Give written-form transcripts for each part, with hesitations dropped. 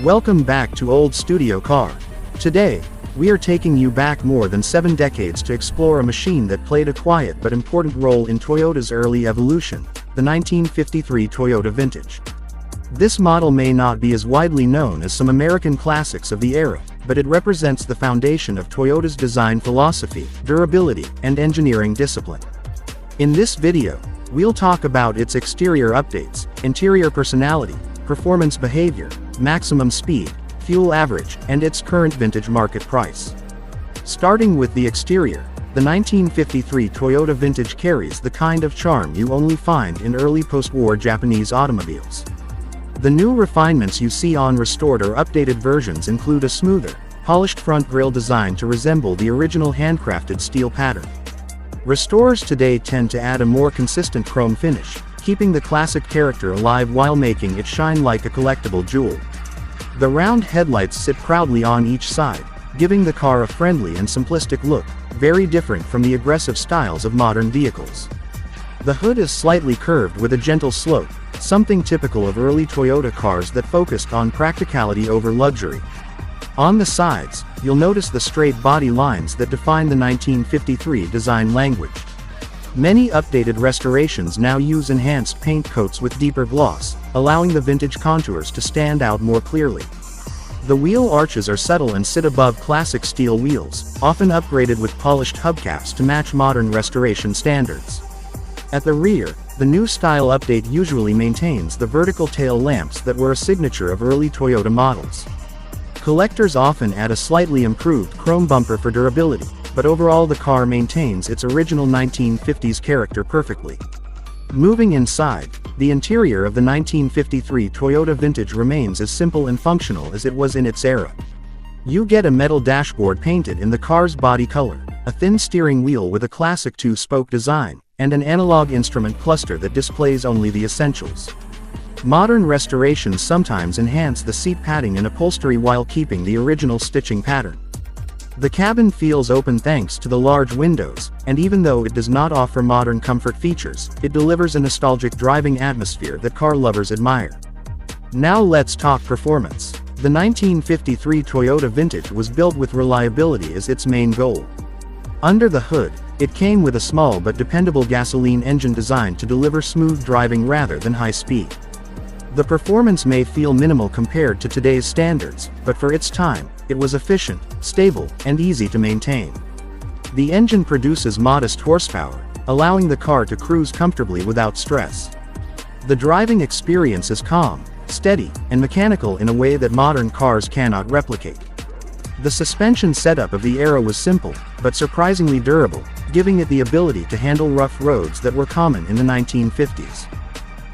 Welcome back to Old Studio Car. Today, we are taking you back more than 7 decades to explore a machine that played a quiet but important role in Toyota's early evolution, the 1953 Toyota Vintage. This model may not be as widely known as some American classics of the era, but it represents the foundation of Toyota's design philosophy, durability, and engineering discipline. In this video, we'll talk about its exterior updates, interior personality, performance behavior, maximum speed, fuel average, and its current vintage market price. Starting with the exterior, the 1953 Toyota Vintage carries the kind of charm you only find in early post-war Japanese automobiles. The new refinements you see on restored or updated versions include a smoother, polished front grille designed to resemble the original handcrafted steel pattern. Restorers today tend to add a more consistent chrome finish, keeping the classic character alive while making it shine like a collectible jewel. The round headlights sit proudly on each side, giving the car a friendly and simplistic look, very different from the aggressive styles of modern vehicles. The hood is slightly curved with a gentle slope, something typical of early Toyota cars that focused on practicality over luxury. On the sides, you'll notice the straight body lines that define the 1953 design language. Many updated restorations now use enhanced paint coats with deeper gloss, allowing the vintage contours to stand out more clearly. The wheel arches are subtle and sit above classic steel wheels, often upgraded with polished hubcaps to match modern restoration standards. At the rear, the new style update usually maintains the vertical tail lamps that were a signature of early Toyota models. Collectors often add a slightly improved chrome bumper for durability, but overall the car maintains its original 1950s character perfectly. Moving inside, the interior of the 1953 Toyota Vintage remains as simple and functional as it was in its era. You get a metal dashboard painted in the car's body color, a thin steering wheel with a classic 2-spoke design, and an analog instrument cluster that displays only the essentials. Modern restorations sometimes enhance the seat padding and upholstery while keeping the original stitching pattern. The cabin feels open thanks to the large windows, and even though it does not offer modern comfort features, it delivers a nostalgic driving atmosphere that car lovers admire. Now let's talk performance. The 1953 Toyota Vintage was built with reliability as its main goal. Under the hood, it came with a small but dependable gasoline engine designed to deliver smooth driving rather than high speed. The performance may feel minimal compared to today's standards, but for its time, it was efficient, stable, and easy to maintain. The engine produces modest horsepower, allowing the car to cruise comfortably without stress. The driving experience is calm, steady, and mechanical in a way that modern cars cannot replicate. The suspension setup of the era was simple, but surprisingly durable, giving it the ability to handle rough roads that were common in the 1950s.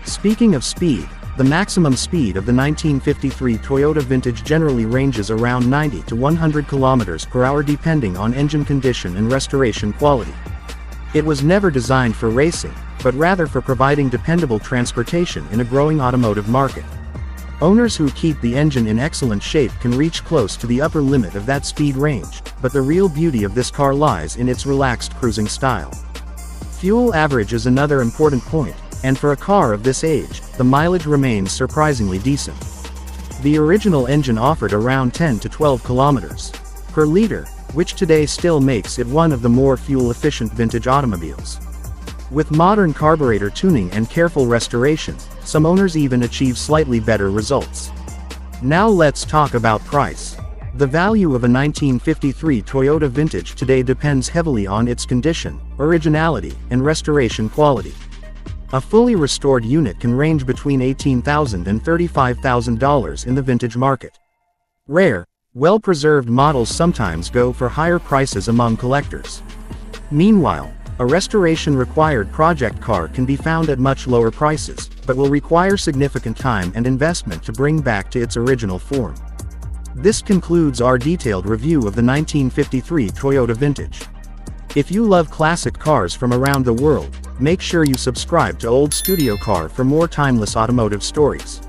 Speaking of speed, the maximum speed of the 1953 Toyota Vintage generally ranges around 90 to 100 km per hour depending on engine condition and restoration quality. It was never designed for racing, but rather for providing dependable transportation in a growing automotive market. Owners who keep the engine in excellent shape can reach close to the upper limit of that speed range, but the real beauty of this car lies in its relaxed cruising style. Fuel average is another important point, and for a car of this age, the mileage remains surprisingly decent. The original engine offered around 10 to 12 kilometers per liter, which today still makes it one of the more fuel-efficient vintage automobiles. With modern carburetor tuning and careful restoration, some owners even achieve slightly better results. Now let's talk about price. The value of a 1953 Toyota Vintage today depends heavily on its condition, originality, and restoration quality. A fully restored unit can range between $18,000 and $35,000 in the vintage market. Rare, well-preserved models sometimes go for higher prices among collectors. Meanwhile, a restoration-required project car can be found at much lower prices, but will require significant time and investment to bring back to its original form. This concludes our detailed review of the 1953 Toyota Vintage. If you love classic cars from around the world, make sure you subscribe to Old Studio Car for more timeless automotive stories.